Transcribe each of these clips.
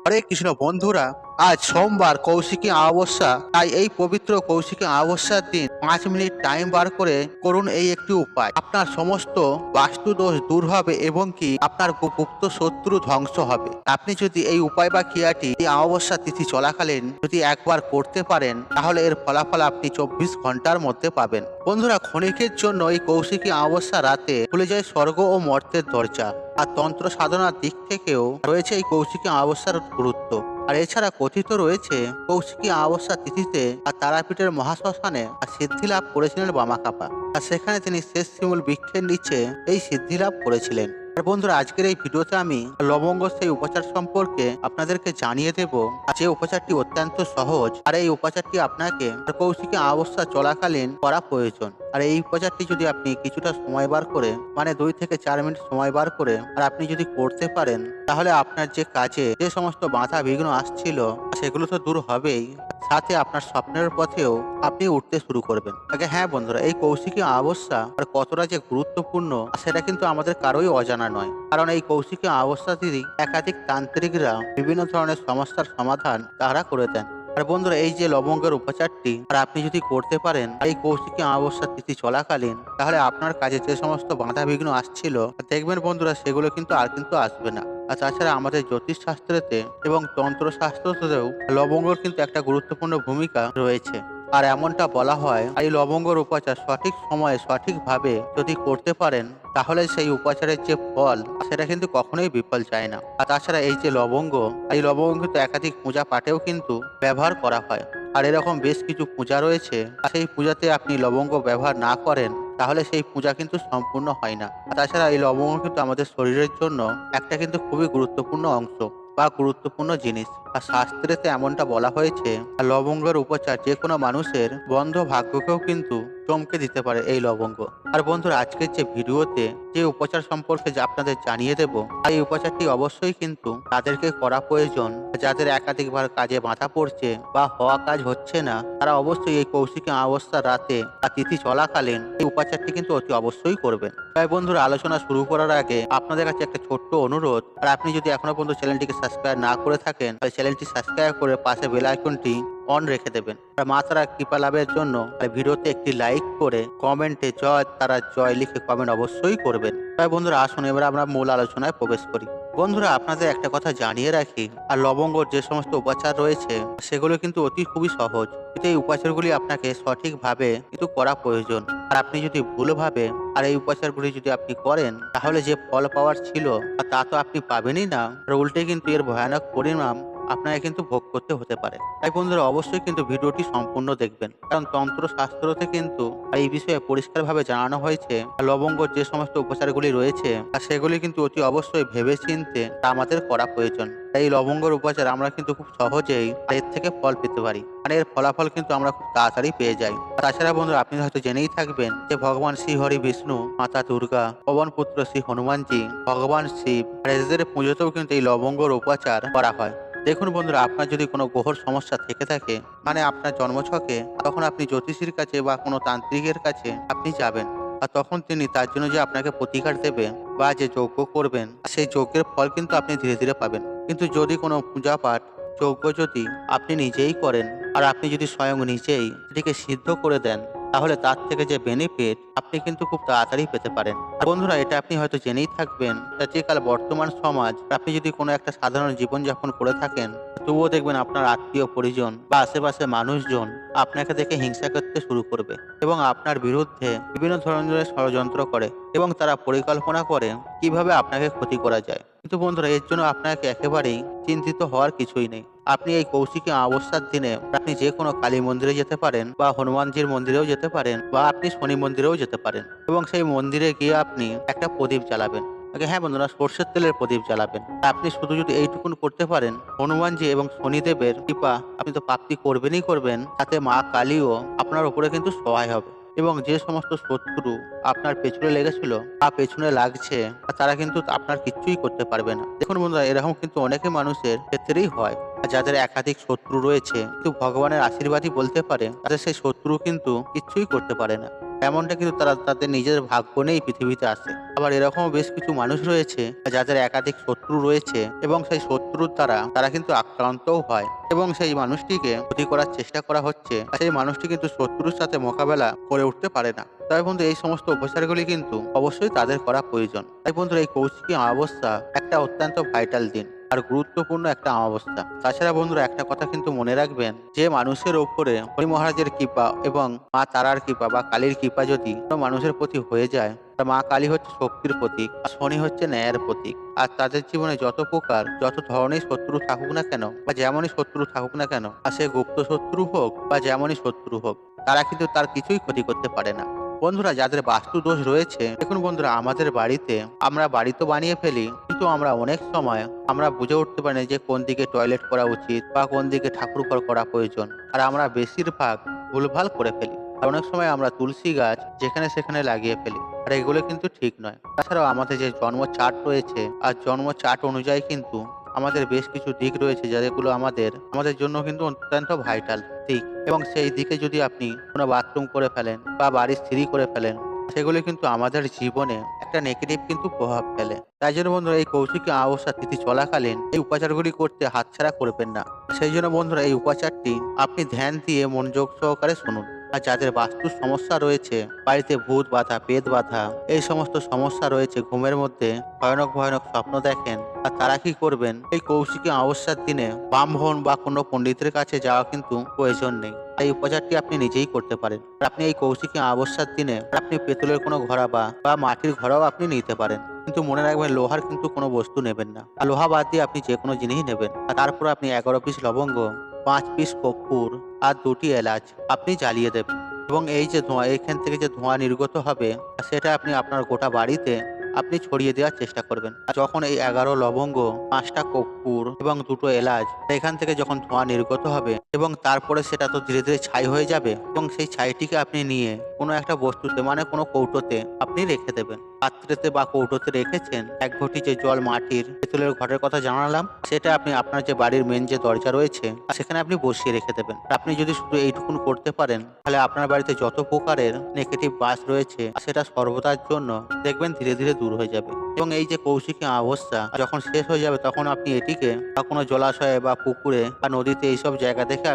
হরে কৃষ্ণ বন্ধুরা, আজ সোমবার কৌশিকী অমাবস্যা। তাই এই পবিত্র কৌশিকী অমাবস্যার দিন 5 মিনিট টাইম বার করে করুন এই একটি উপায়। আপনার সমস্ত বাস্তু দোষ দূর হবে এবং কি আপনার গুপ্ত শত্রু ধ্বংস হবে। আপনি যদি এই উপায় বা ক্রিয়াটি এই অমাবস্যা তিথি চলাকালীন যদি একবার করতে পারেন, তাহলে এর ফলাফল আপনি 24 ঘন্টার মধ্যে পাবেন। বন্ধুরা, ক্ষণিকের জন্য এই কৌশিকী অমাবস্যা রাতে খুলে যায় স্বর্গ ও মর্তের দরজা। আর তন্ত্র সাধনার দিক থেকেও রয়েছে এই কৌশিকী অমাবস্যার গুরুত্ব। আর এছাড়া কথিত রয়েছে কৌশিকী অমাবস্যা তিথিতে আর তারাপীঠের মহাশ্মশানে আর সিদ্ধি লাভ করেছিলেন বামাকাপা। আর সেখানে তিনি শেষ শিমুল বৃক্ষের নিচে এই সিদ্ধি লাভ করেছিলেন। আর বন্ধুরা, আজকের এই ভিডিওতে আমি লবঙ্গ সেই উপাচার সম্পর্কে আপনাদেরকে জানিয়ে দেব। আর যে উপাচারটি অত্যন্ত সহজ, আর এই উপাচারটি আপনাকে কৌশিকী অমাবস্যা চলাকালীন করা প্রয়োজন। আর এই উপাচারটি যদি আপনি কিছুটা সময় বার করে, মানে 2 থেকে 4 মিনিট সময় বার করে আর আপনি যদি করতে পারেন, তাহলে আপনার যে কাজে যে সমস্ত বাধা বিঘ্ন আসছিল সেগুলো তো দূর হবেই, সাথে আপনার স্বপ্নের পথেও আপনি উঠতে শুরু করবেন। হ্যাঁ বন্ধুরা, এই কৌশিকী অমাবস্যা আর কতটা যে গুরুত্বপূর্ণ সেটা কিন্তু আমাদের কারোই অজানা নয়। কারণ এই কৌশিকী অমাবস্যা তিথি একাধিক তান্ত্রিকরা বিভিন্ন ধরনের সমস্যার সমাধান তারা করে দেন। আর বন্ধুরা, এই যে লবঙ্গের উপাচারটি আর আপনি যদি করতে পারেন এই কৌশিকী অমাবস্যা তিথি চলাকালীন, তাহলে আপনার কাজে যে সমস্ত বাধা বিঘ্ন আসছিল দেখবেন বন্ধুরা, সেগুলো কিন্তু আর কিন্তু আসবে না। আর তাছাড়া আমাদের জ্যোতিষ শাস্ত্রেতে এবং তন্ত্র শাস্ত্রতেও লবঙ্গর কিন্তু একটা গুরুত্বপূর্ণ ভূমিকা রয়েছে। আর এমনটা বলা হয়, এই লবঙ্গর উপাচার সঠিক সময়ে সঠিকভাবে যদি করতে পারেন, তাহলে সেই উপাচারের যে ফল সেটা কিন্তু কখনোই বিফল যায় না। আর তাছাড়া এই যে লবঙ্গ, এই লবঙ্গ কিন্তু একাধিক পূজা পাঠেও কিন্তু ব্যবহার করা হয়। আর এরকম বেশ কিছু পূজা রয়েছে, আর সেই পূজাতে আপনি লবঙ্গ ব্যবহার না করেন, তাহলে সেই পূজা কিন্তু সম্পূর্ণ হয় না। আর তাছাড়া এই লবঙ্গ কিন্তু আমাদের শরীরের জন্য একটা কিন্তু খুবই গুরুত্বপূর্ণ অংশ বা গুরুত্বপূর্ণ জিনিস। আর শাস্ত্রেতে এমনটা বলা হয়েছে, আর লবঙ্গের উপচার যে কোনো মানুষের বন্ধ ভাগ্যকেও কিন্তু চমকে দিতে পারে এই লবঙ্গ। আর বন্ধুরা, আজকের যে ভিডিওতে যে উপচার সম্পর্কে যে আপনাদের জানিয়ে দেব, এই উপচারটি অবশ্যই কিন্তু তাদেরকে করা প্রয়োজন যাদের একাধিকবার কাজে বাধা পড়ছে বা হওয়া কাজ হচ্ছে না। তারা অবশ্যই এই কৌশিকী অমাবস্যার রাতে বা তিথি চলাকালীন এই উপাচারটি কিন্তু অতি অবশ্যই করবেন। তাই বন্ধুরা, আলোচনা শুরু করার আগে আপনাদের কাছে একটা ছোট্ট অনুরোধ, আর আপনি যদি এখনো পর্যন্ত চ্যানেলটিকে সাবস্ক্রাইব না করে থাকেন, তাহলে চ্যানেলটি সাবস্ক্রাইব করে পাশে বেল আইকনটি অন রেখে দেবেন। আর মা তারা কৃপা লাভের জন্য ভিডিওতে একটি লাইক করে কমেন্টে জয় তারা জয় লিখে কমেন্ট অবশ্যই করবেন। তাই বন্ধুরা, আসুন এবার আমরা মূল আলোচনায় প্রবেশ করি। বন্ধুরা, আপনাদের একটা কথা জানিয়ে রাখি, আর লবঙ্গর যে সমস্ত উপাচার রয়েছে সেগুলো কিন্তু অতি খুবই সহজ, কিন্তু এই উপাচারগুলি আপনাকে সঠিকভাবে কিন্তু করা প্রয়োজন। আর আপনি যদি ভুলভাবে আর এই উপাচারগুলি যদি আপনি করেন, তাহলে যে ফল পাওয়ার ছিল তা তো আপনি পাবেনই না, আর উল্টে কিন্তু এর ভয়ানক পরিণাম আপনাকে কিন্তু ভোগ করতে হতে পারে। তাই বন্ধুরা, অবশ্যই কিন্তু ভিডিওটি সম্পূর্ণ দেখবেন, কারণ তন্ত্র শাস্ত্রতে কিন্তু এই বিষয়ে পরিষ্কারভাবে জানানো হয়েছে লবঙ্গর যে সমস্ত উপচারগুলি রয়েছে আর সেগুলি কিন্তু অতি অবশ্যই ভেবে চিনতে আমাদের করা প্রয়োজন। তাই এই লবঙ্গর উপচার আমরা কিন্তু খুব সহজেই এর থেকে ফল পেতে পারি, আর এর ফলাফল কিন্তু আমরা খুব তাড়াতাড়ি পেয়ে যাই। তাছাড়া বন্ধুরা, আপনি হয়তো জেনেই থাকবেন যে ভগবান শ্রী হরি বিষ্ণু, মাতা দুর্গা, পবন পুত্র শ্রী হনুমানজি, ভগবান শিব আর এদের পুজোতেও কিন্তু এই লবঙ্গর উপাচার করা হয়। দেখুন বন্ধুরা, আপনার যদি কোনো গ্রহর সমস্যা থেকে থাকে, মানে আপনার জন্মছকে, তখন আপনি জ্যোতিষীর কাছে বা কোনো তান্ত্রিকের কাছে আপনি যাবেন। আর তখন তিনি তার জন্য যে আপনাকে প্রতিকার দেবে বা যে যজ্ঞ করবেন, সেই যজ্ঞের ফল কিন্তু আপনি ধীরে ধীরে পাবেন। কিন্তু যদি কোনো পূজা পাঠ যজ্ঞ যদি আপনি নিজেই করেন আর আপনি যদি স্বয়ং নিজেই এটিকে সিদ্ধ করে দেন, তাহলে তার থেকে যে বেনিফিট আপনি কিন্তু খুব তাড়াতাড়ি পেতে পারেন। আর বন্ধুরা, এটা আপনি হয়তো জেনেই থাকবেন, আজকাল বর্তমান সমাজ আপনি যদি কোনো একটা সাধারণ জীবনযাপন করে থাকেন, তবুও দেখবেন আপনার আত্মীয় পরিজন বা আশেপাশে মানুষজন আপনাকে দেখে হিংসা করতে শুরু করবে এবং আপনার বিরুদ্ধে বিভিন্ন ধরনের ষড়যন্ত্র করে এবং তারা পরিকল্পনা করে কিভাবে আপনাকে ক্ষতি করা যায়। কিন্তু বন্ধুরা, এর জন্য আপনাকে একেবারেই চিন্তিত হওয়ার কিছুই নেই। আপনি এই কৌশিকী অমাবস্যার দিনে আপনি যে কোনো কালী মন্দিরে যেতে পারেন বা হনুমানজির মন্দিরেও যেতে পারেন বা আপনি শনি মন্দিরেও যেতে পারেন এবং সেই মন্দিরে গিয়ে আপনি একটা প্রদীপ জ্বালাবেন। হ্যাঁ বন্ধুরা, সর্ষের তেলের প্রদীপ জ্বালাবেন। আপনি শুধু যদি এইটুকুন করতে পারেন, হনুমানজি এবং শনিদেবের কৃপা আপনি তো প্রাপ্তি করবেনই করবেন, তাতে মা কালীও আপনার উপরে কিন্তু সহায় হবে এবং যে সমস্ত শত্রু আপনার পেছনে লেগেছিল বা পেছনে লাগছে, তারা কিন্তু আপনার কিচ্ছুই করতে পারবে না। দেখুন বন্ধুরা, এরকম কিন্তু অনেকে মানুষের ক্ষেত্রেই হয়, যাদের একাধিক শত্রু রয়েছে কিন্তু ভগবানের আশীর্বাদই বলতে পারে, তাদের সেই শত্রু কিন্তু কিচ্ছুই করতে পারে না। এমনটা কিন্তু তারা তাদের নিজের ভাগ্য নিয়েই পৃথিবীতে আসে। আবার এরকমও বেশ কিছু মানুষ রয়েছে যাদের একাধিক শত্রু রয়েছে এবং সেই শত্রুর দ্বারা তারা কিন্তু আক্রান্তও হয় এবং সেই মানুষটিকে ক্ষতি করার চেষ্টা করা হচ্ছে, আর সেই মানুষটি কিন্তু শত্রুর সাথে মোকাবেলা করে উঠতে পারে না। তাই বন্ধু এই সমস্ত উপচারগুলি কিন্তু অবশ্যই তাদের করা প্রয়োজন। তাই বন্ধুরা এই কৌশিকী অমাবস্যা একটা অত্যন্ত ভাইটাল দিন আর গুরুত্বপূর্ণ একটা অমাবস্যা। তাছাড়া বন্ধুরা একটা কথা কিন্তু মনে রাখবেন, যে মানুষের ওপরে হরি মহারাজের কৃপা এবং মা তারার কৃপা বা কালীর কৃপা যদি কোনো মানুষের প্রতি হয়ে যায়, তা মা কালী হচ্ছে শক্তির প্রতীক আর শনি হচ্ছে ন্যায়ের প্রতীক। আর তাদের জীবনে যত প্রকার যত ধরনের শত্রু থাকুক না কেন বা যেমনই শত্রু থাকুক না কেন, আর সে গুপ্ত শত্রু হোক বা যেমনই শত্রু হোক, তারা কিন্তু তার কিছুই ক্ষতি করতে পারে না। বন্ধুরা যাদের বাস্তু দোষ রয়েছে, দেখুন বন্ধুরা আমাদের বাড়িতে আমরা বাড়ি তো বানিয়ে ফেলি, কিন্তু আমরা অনেক সময় আমরা বুঝে উঠতে পারি না যে কোন দিকে টয়লেট করা উচিত বা কোন দিকে ঠাকুর ঘর করা প্রয়োজন, আর আমরা বেশিরভাগ ভুলভাল করে ফেলি। আর অনেক সময় আমরা তুলসী গাছ যেখানে সেখানে লাগিয়ে ফেলি, আর এগুলো কিন্তু ঠিক নয়। তাছাড়াও আমাদের যে জন্ম চার্ট রয়েছে, আর জন্ম চার্ট অনুযায়ী কিন্তু আমাদের বেশ কিছু দিক রয়েছে যেগুলো আমাদের জন্য কিন্তু অত্যন্ত ভাইটাল দিক, এবং সেই দিকে যদি আপনি কোনো বাথরুম করে ফেলেন বা বাড়ির সিঁড়ি করে ফেলেন, সেগুলি কিন্তু আমাদের জীবনে একটা নেগেটিভ কিন্তু প্রভাব ফেলে। তাই জন্য বন্ধুরা এই কৌশিকী অমাবস্যা তিথি চলাকালীন এই উপাচারগুলি করতে হাতছাড়া করবেন না। সেই জন্য বন্ধুরা এই উপাচারটি আপনি ধ্যান দিয়ে মনোযোগ সহকারে শুনুন। আর যাদের বাস্তুর সমস্যা রয়েছে, বাড়িতে ভূত বাধা, পেট বাধা, এই সমস্ত সমস্যা রয়েছে, ঘুমের মধ্যে ভয়ানক ভয়ানক স্বপ্ন দেখেন, আর তারা কি করবেন, এই কৌশিকী অমাবস্যার দিনে ব্রাহ্মণ বা কোনো পণ্ডিতের কাছে যাওয়া কিন্তু প্রয়োজন নেই। এই উপচারটি আপনি নিজেই করতে পারেন। আর আপনি এই কৌশিকী অমাবস্যার দিনে আপনি পেতলের কোনো ঘড়া বা মাটির ঘড়াও আপনি নিতে পারেন, কিন্তু মনে রাখবেন লোহার কিন্তু কোনো বস্তু নেবেন না। আর লোহা বাদ দিয়ে আপনি যে কোনো জিনিস নেবেন। আর তারপর আপনি 11 পিস লবঙ্গ, 5 পিস কর্পূর আর 2টি এলাচ আপনি জ্বালিয়ে দেবেন, এবং এই যে ধোঁয়া, এখান থেকে যে ধোঁয়া নির্গত হবে সেটা আপনি আপনার গোটা বাড়িতে আপনি ছড়িয়ে দেওয়ার চেষ্টা করবেন। আর যখন এই 11 লবঙ্গ, 5টা কর্পূর এবং 2টো এলাচ এখান থেকে যখন ধোঁয়া নির্গত হবে, এবং তারপরে সেটা তো ধীরে ধীরে ছাই হয়ে যাবে, এবং সেই ছাইটিকে আপনি নিয়ে কোনো একটা বস্তুতে মানে কোনো কৌটোতে আপনি রেখে দেবেন। পাত্রেতে বা কৌটোতে রেখেছেন 1 ঘটি যে জল মাটির পেতলের ঘরের কথা জানালাম, সেটা আপনি আপনার যে বাড়ির মেন যে দরজা রয়েছে সেখানে আপনি বসিয়ে রেখে দেবেন। আপনি যদি শুধু এইটুকুন করতে পারেন, তাহলে আপনার বাড়িতে যত প্রকারের নেগেটিভ বাস রয়েছে সেটা সর্বদার জন্য দেখবেন ধীরে ধীরে দূর হয়ে যাবে। এবং এই যে কৌশিকী অমাবস্যা যখন শেষ হয়ে যাবে, তখন আপনি এটিকে বা কোনো জলাশয়ে বা পুকুরে বা নদীতে এইসব জায়গা দেখে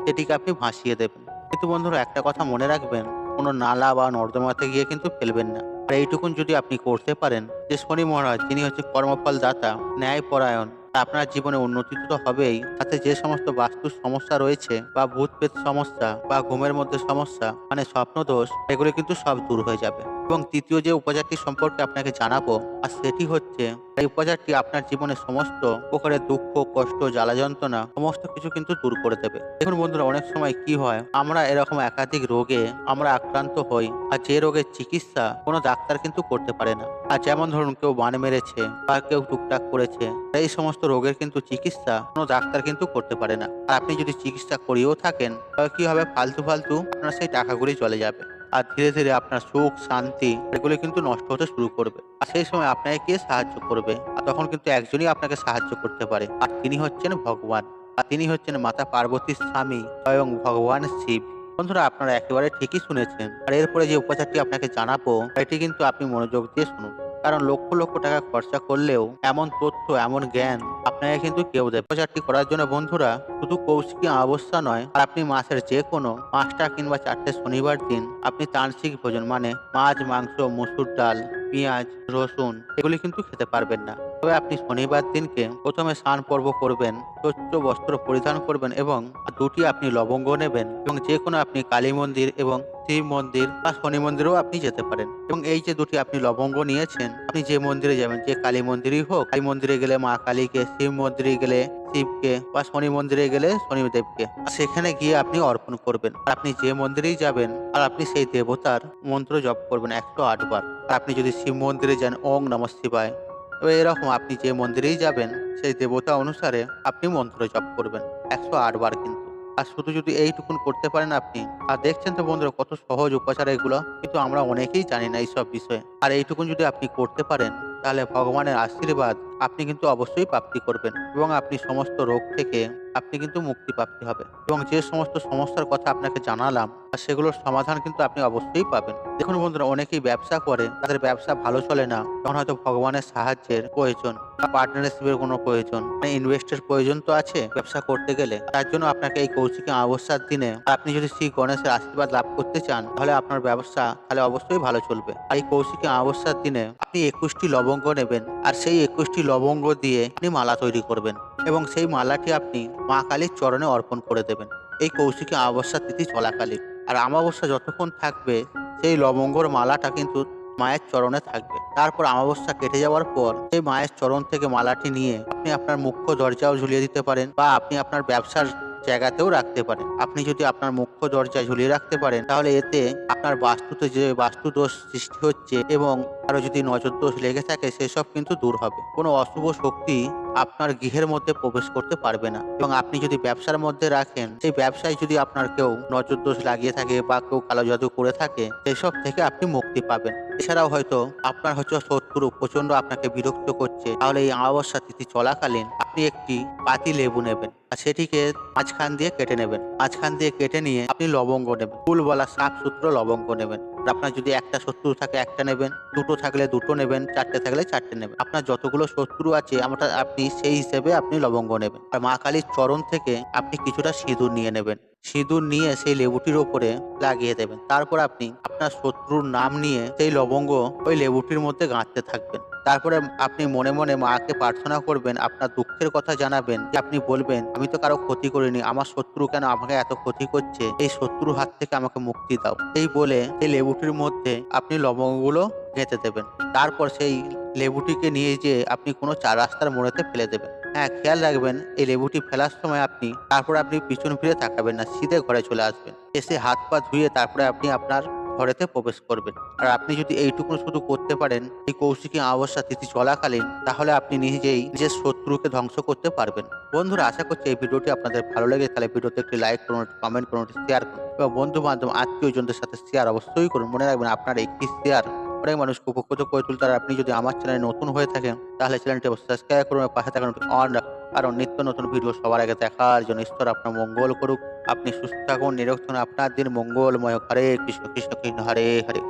এটিকে আপনি ভাসিয়ে দেবেন। কিন্তু বন্ধুরা একটা কথা মনে রাখবেন, কোনো নালা বা নর্দমাতে গিয়ে কিন্তু ফেলবেন না। আর এইটুকুন যদি আপনি করতে পারেন, যে শনি মহারাজ যিনি হচ্ছে কর্মফল দাতা, ন্যায়পরায়ণ, আপনার জীবনে উন্নতি তো হবেই, সাথে যে সমস্ত বাস্তুর সমস্যা রয়েছে বা ভূত প্রেত সমস্যা বা ঘুমের মধ্যে সমস্যা মানে স্বপ্ন দোষ, এগুলো কিন্তু সব দূর হয়ে যাবে। এবং তৃতীয় যে উপচারটি সম্পর্কে আপনাকে জানাবো, আর সেটি হচ্ছে এই উপচারটি আপনার জীবনে সমস্ত প্রকারের দুঃখ, কষ্ট, জ্বালা যন্ত্রণা সমস্ত কিছু কিন্তু দূর করে দেবে। দেখুন বন্ধুরা অনেক সময় কি হয়, আমরা এরকম একাধিক রোগে আমরা আক্রান্ত হই, আর যে রোগের চিকিৎসা কোনো ডাক্তার কিন্তু করতে পারে না। আর যেমন ধরুন কেউ বান মেরেছে বা কেউ টুকটাক করেছে, এই সমস্ত রোগের কিন্তু চিকিৎসা কোনো ডাক্তার কিন্তু করতে পারে না। আর আপনি যদি চিকিৎসা করিয়েও থাকেন, তবে কি হবে, ফালতু ফালতু আপনার সেই টাকাগুলি চলে যাবে, আর ধীরে ধীরে আপনার সুখ শান্তি এগুলো কিন্তু নষ্ট হতে শুরু করবে। আর সেই সময় আপনাকে কে সাহায্য করবে? আর তখন কিন্তু একজনই আপনাকে সাহায্য করতে পারে, আর তিনি হচ্ছেন ভগবান, আর তিনি হচ্ছেন মাতা পার্বতীর স্বামী স্বয়ং ভগবান শিব। বন্ধুরা আপনারা একেবারে ঠিকই শুনেছেন। আর এরপরে যে উপচারটি আপনাকে জানাবো, এটি কিন্তু আপনি মনোযোগ দিয়ে শুনুন, কারণ লক্ষ লক্ষ টাকা খরচা করলেও এমন তথ্য, এমন জ্ঞান আপনাকে কিন্তু কেউ দেবে। উপচারটি করার জন্য বন্ধুরা শুধু কৌশিকী অমাবস্যা নয়, আর আপনি মাসের যে কোনো 5টা কিংবা 4টে শনিবার দিন আপনি তান্ত্রিক ভোজন মানে মাছ, মাংস, মসুর ডাল, পেঁয়াজ, রসুন এগুলি কিন্তু খেতে পারবেন না। তবে আপনি শনিবার দিনকে প্রথমে স্নান পর্ব করবেন, স্বচ্ছ বস্ত্র পরিধান করবেন, এবং 2টি আপনি লবঙ্গ নেবেন, এবং যে কোনো আপনি কালী মন্দির এবং শিব মন্দির বা শনি মন্দিরেও আপনি যেতে পারেন। এবং এই যে 2টি আপনি লবঙ্গ নিয়েছেন, আপনি যে মন্দিরে যাবেন, যে কালী মন্দিরই হোক, কালী মন্দিরে গেলে মা কালীকে, শিব মন্দিরে গেলে শিবকে, বা শনি মন্দিরে গেলে শনিদেবকে, সেখানে গিয়ে আপনি অর্পণ করবেন। আর আপনি যে মন্দিরেই যাবেন, আর আপনি সেই দেবতার মন্ত্র জপ করবেন 108 বার। আর আপনি যদি শিব মন্দিরে যান, ওং নমঃ শিবায়। তো এরকম আপনি যে মন্দিরেই যাবেন, সেই দেবতা অনুসারে আপনি মন্ত্র জপ করবেন 108 বার কিন্তু। আর শুধু যদি এইটুকুন করতে পারেন আপনি, আর দেখছেন তো বন্ধুরা কত সহজ উপাচার এগুলো, কিন্তু আমরা অনেকেই জানি না এইসব বিষয়ে। আর এইটুকুন যদি আপনি করতে পারেন, তাহলে ভগবানের আশীর্বাদ আপনি কিন্তু অবশ্যই প্রাপ্তি করবেন এবং আপনি সমস্ত রোগ থেকে আপনি কিন্তু মুক্তি প্রাপ্তি হবে এবং যে সমস্ত সমস্যার কথা আপনাকে জানালাম সেগুলোর সমাধান কিন্তু আপনি অবশ্যই পাবেন। দেখুন বন্ধুরা, অনেকেই ব্যবসা করে, তাদের ব্যবসা ভালো চলে না, তখন হয়তো ভগবানের সাহায্যের প্রয়োজন বা পার্টনারশিপের কোনো প্রয়োজন, মানে ইনভেস্টের প্রয়োজন তো আছে ব্যবসা করতে গেলে। তার জন্য আপনাকে এই কৌশিকী অমাবস্যার দিনে আপনি যদি শ্রী গণেশের আশীর্বাদ লাভ করতে চান তাহলে আপনার ব্যবসা তাহলে অবশ্যই ভালো চলবে। আর এই কৌশিকী অমাবস্যার দিনে আপনি 21টি লবঙ্গ নেবেন আর সেই 21টি লবঙ্গ দিয়ে আপনি মালা তৈরি করবেন এবং সেই মালাটি আপনি মা কালীর চরণে অর্পণ করে দেবেন এই কৌশিকী অমাবস্যা তিথি চলাকালীন। আর অমাবস্যা যতক্ষণ থাকবে সেই লবঙ্গর মালাটা কিন্তু মায়ের চরণে থাকবে। তারপর অমাবস্যা কেটে যাওয়ার পর সেই মায়ের চরণ থেকে মালাটি নিয়ে আপনি আপনার মুখ্য দরজাও ঝুলিয়ে দিতে পারেন বা আপনি আপনার ব্যবসার জায়গাতেও রাখতে পারেন। আপনি যদি আপনার মুখ্য দরজায় ঝুলিয়ে রাখতে পারেন তাহলে এতে আপনার বাস্তুতে যে বাস্তু দোষ সৃষ্টি হচ্ছে এবং আরো যদি নজর দোষ লেগে থাকে সেসব কিন্তু দূর হবে। কোনো অশুভ শক্তি আপনার গৃহের মধ্যে প্রবেশ করতে পারবে না এবং আপনি যদি ব্যবসার মধ্যে রাখেন সেই ব্যবসায় যদি আপনার কেউ নজর দোষ লাগিয়ে থাকে বা কেউ কালো জাদু করে থাকে সেসব থেকে আপনি মুক্তি পাবেন। এছাড়াও হয়তো আপনার শত্রু প্রচন্ড আপনাকে বিরক্ত করছে, তাহলে এই অমাবস্যা তিথি চলাকালীন আপনি একটি পাতি লেবু নেবেন আর সেটিকে মাঝখান দিয়ে কেটে নেবেন। মাঝখান দিয়ে কেটে নিয়ে আপনি লবঙ্গ নেবেন, ফুলওয়ালা সাফ সুতরো লবঙ্গ নেবেন। আপনার যদি একটা শত্রু থাকে একটা নেবেন, দুটো থাকলে দুটো নেবেন, চারটে থাকলে চারটে নেবেন। আপনার যতগুলো শত্রু আছে আপনি সেই হিসেবে আপনি লবঙ্গ নেবেন। আর মা কালীর চরণ থেকে আপনি কিছুটা সিঁদুর নিয়ে নেবেন। সিঁদুর নিয়ে সেই লেবুটির ওপরে লাগিয়ে দেবেন। তারপর আপনি আপনার শত্রুর নাম নিয়ে সেই লবঙ্গ ওই লেবুটির মধ্যে গাঁথতে থাকবেন। তারপরে আপনি মনে মনে মাকে প্রার্থনা করবেন, আপনার দুঃখের কথা জানাবেন। যে আপনি বলবেন, আমি তো কারো ক্ষতি করিনি, আমার শত্রু কেন আমাকে এত ক্ষতি করছে, এই শত্রুর হাত থেকে আমাকে মুক্তি দাও। এই বলে সেই লেবুটির মধ্যে আপনি লবঙ্গগুলো গেঁথে দেবেন। তারপর সেই লেবুটিকে নিয়ে যেয়ে আপনি কোনো চার রাস্তার মোড়েতে ফেলে দেবেন। হ্যাঁ, খেয়াল রাখবেন এই লেবুটি ফেলার সময় আপনি পিছন ফিরে তাকাবেন না, সিধে ঘরে চলে আসবেন। এসে হাত পা ধুয়ে তারপরে আপনি আপনার ঘরেতে প্রবেশ করবেন। আর আপনি যদি এইটুকু শুধু করতে পারেন এই কৌশিকী অমাবস্যা তিথি চলাকালীন, তাহলে আপনি নিজেই নিজের শত্রুকে ধ্বংস করতে পারবেন। বন্ধুরা, আশা করছি এই ভিডিওটি আপনাদের ভালো লেগে তাহলে ভিডিওতে একটি লাইক করুন, একটি কমেন্ট করুন, একটি শেয়ার করুন এবং বন্ধু বান্ধব আত্মীয়জনদের সাথে শেয়ার অবশ্যই করুন। মনে রাখবেন আপনার একটি শেয়ার অনেক মানুষকে উপকৃত করে তুলতে। আর আপনি যদি আমার চ্যানেলে নতুন হয়ে থাকেন তাহলে চ্যানেলটি অবশ্যই সাবস্ক্রাইব করুন এবং পাশে থাকা অন রাখুন, কারণ নিত্য নতুন ভিডিও সবার আগে দেখার জন্য। ঈশ্বর আপনার মঙ্গল করুক, আপনি সুস্থ থাকুন, নিরোগ থাকুন, আপনার দিন মঙ্গলময়। হরে কৃষ্ণ কৃষ্ণ কৃষ্ণ হরে হরে।